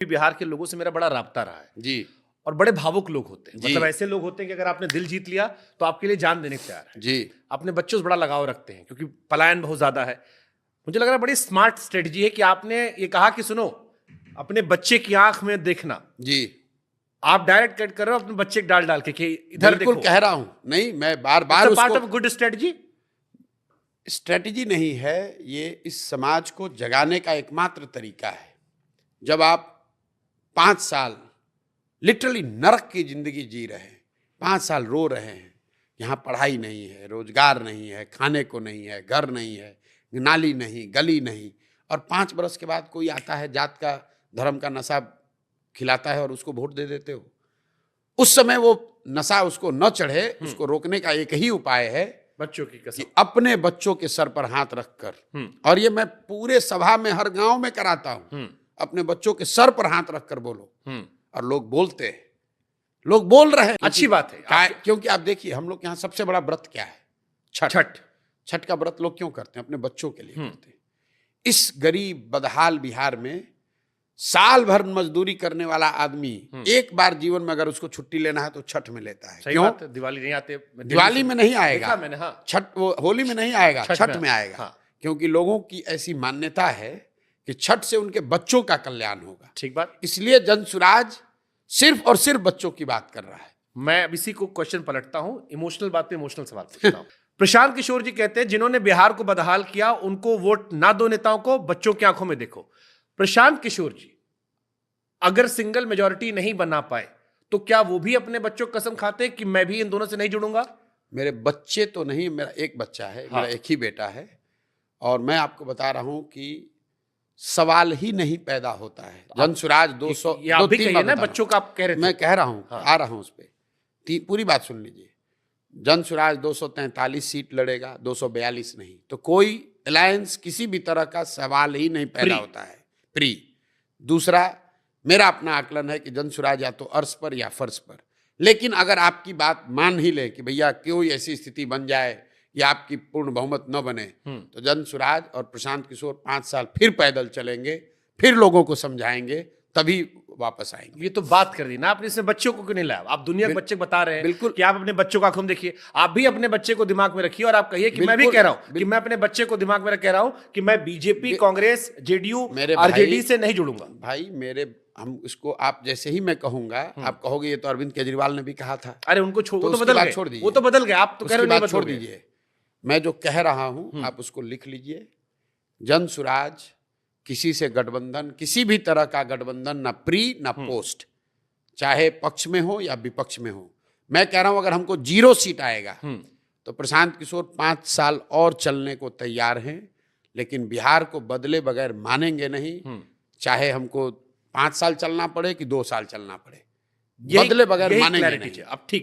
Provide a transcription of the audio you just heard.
बिहार के लोगों से मेरा बड़ा राब्ता रहा है जी और बड़े भावुक लोग होते हैं। जी। मतलब ऐसे लोग होते हैं कि अगर आपने दिल जीत लिया तो आपके लिए जान देने को तैयार है। जी अपने बच्चों से बड़ा लगाव रखते हैं क्योंकि पलायन बहुत ज्यादा है। मुझे लग रहा है बड़ी स्मार्ट स्ट्रेटजी है कि आपने ये कहा कि सुनो, अपने बच्चे की आंख में देखना। जी आप डायरेक्ट कट कर रहे हो अपने बच्चे को डाल डाल के कि इधर बिल्कुल देखो। कह रहा हूं। नहीं, मैं बार बार पार्ट उसको ऑफ गुड स्ट्रेटजी। स्ट्रेटजी नहीं है, ये इस समाज को जगाने का एकमात्र तरीका है। जब आप 5 साल लिटरली नरक की जिंदगी जी रहे हैं, 5 साल रो रहे हैं, यहाँ पढ़ाई नहीं है, रोजगार नहीं है, खाने को नहीं है, घर नहीं है, नाली नहीं, गली नहीं, और 5 बरस के बाद कोई आता है, जात का धर्म का नशा खिलाता है और उसको वोट दे देते हो। उस समय वो नशा उसको न चढ़े, उसको रोकने का एक ही उपाय है बच्चों की कि कसम। अपने बच्चों के सर पर हाथ रखकर, और ये मैं पूरे सभा में हर गांव में कराता हूं, अपने बच्चों के सर पर हाथ रखकर बोलो। और लोग बोलते हैं, लोग बोल रहे हैं। अच्छी बात है। क्योंकि आप देखिए, हम लोग यहाँ सबसे बड़ा व्रत क्या है? छठ। छठ का व्रत लोग क्यों करते हैं? अपने बच्चों के लिए करते हैं। इस गरीब बदहाल बिहार में साल भर मजदूरी करने वाला आदमी एक बार जीवन में अगर उसको छुट्टी लेना है तो छठ में लेता है। क्यों? दिवाली नहीं आते, दिवाली में नहीं आएगा मैंने। हाँ। छठ, वो होली में नहीं आएगा, छठ में आएगा। हाँ। क्योंकि लोगों की ऐसी मान्यता है कि छठ से उनके बच्चों का कल्याण होगा। ठीक बात। इसलिए जनसुराज सिर्फ और सिर्फ बच्चों की बात कर रहा है। मैं अब इसी को क्वेश्चन पलटता हूं, इमोशनल बात पे इमोशनल सवाल पूछता हूं। प्रशांत किशोर जी कहते हैं जिन्होंने बिहार को बदहाल किया उनको वोट ना दो, नेताओं को बच्चों की आंखों में देखो। प्रशांत किशोर जी अगर सिंगल मेजॉरिटी नहीं बना पाए तो क्या वो भी अपने बच्चों को कसम खाते कि मैं भी इन दोनों से नहीं जुड़ूंगा? मेरे बच्चे तो नहीं, मेरा एक बच्चा है। हाँ। मेरा एक ही बेटा है, और मैं आपको बता रहा हूं कि सवाल ही नहीं पैदा होता है। जनसुराज 200 ना बच्चों का आप कह रहे थे। मैं कह रहा हूं। हाँ। आ रहा हूं उस पर, पूरी बात सुन लीजिए। जनसुराज 243 सीट लड़ेगा, 242 नहीं। तो कोई अलायंस किसी भी तरह का सवाल ही नहीं पैदा होता है। प्री। दूसरा, मेरा अपना आकलन है कि जनसुराज या तो अर्श पर या फर्श पर। लेकिन अगर आपकी बात मान ही ले कि भैया कोई ऐसी स्थिति बन जाए या आपकी पूर्ण बहुमत न बने, तो जनसुराज और प्रशांत किशोर 5 साल फिर पैदल चलेंगे, फिर लोगों को समझाएंगे, तभी वापस आएंगे। ये तो बात कर दी ना आपने, इसमें बच्चों को क्यों नहीं लाया? आप दुनिया के बच्चे बता रहे हैं। बिल्कुल कि आप अपने बच्चों को आंखों में देखिए। आप भी अपने बच्चे को दिमाग में रखिए और आप कहिए कि मैं भी कह रहा हूं कि मैं अपने बच्चे को दिमाग में कह रहा हूं कि मैं बीजेपी, कांग्रेस, जेडीयू, आरजेडी से नहीं जुड़ूंगा। भाई हम इसको, आप जैसे ही मैं कहूंगा, आप कहोगे ये तो अरविंद केजरीवाल ने भी कहा था। अरे उनको छोड़ दीजिए, वो तो बदल गए। आप तो कह रहे हो छोड़ दीजिए। मैं जो कह रहा हूं आप उसको लिख लीजिए। जनसुराज किसी से गठबंधन, किसी भी तरह का गठबंधन, ना प्री ना पोस्ट, चाहे पक्ष में हो या विपक्ष में हो। मैं कह रहा हूं अगर हमको 0 सीट आएगा तो प्रशांत किशोर 5 साल और चलने को तैयार हैं, लेकिन बिहार को बदले बगैर मानेंगे नहीं। चाहे हमको 5 साल चलना पड़े कि 2 साल चलना पड़े, बदले बगैर मानेंगे नहीं। अब ठीक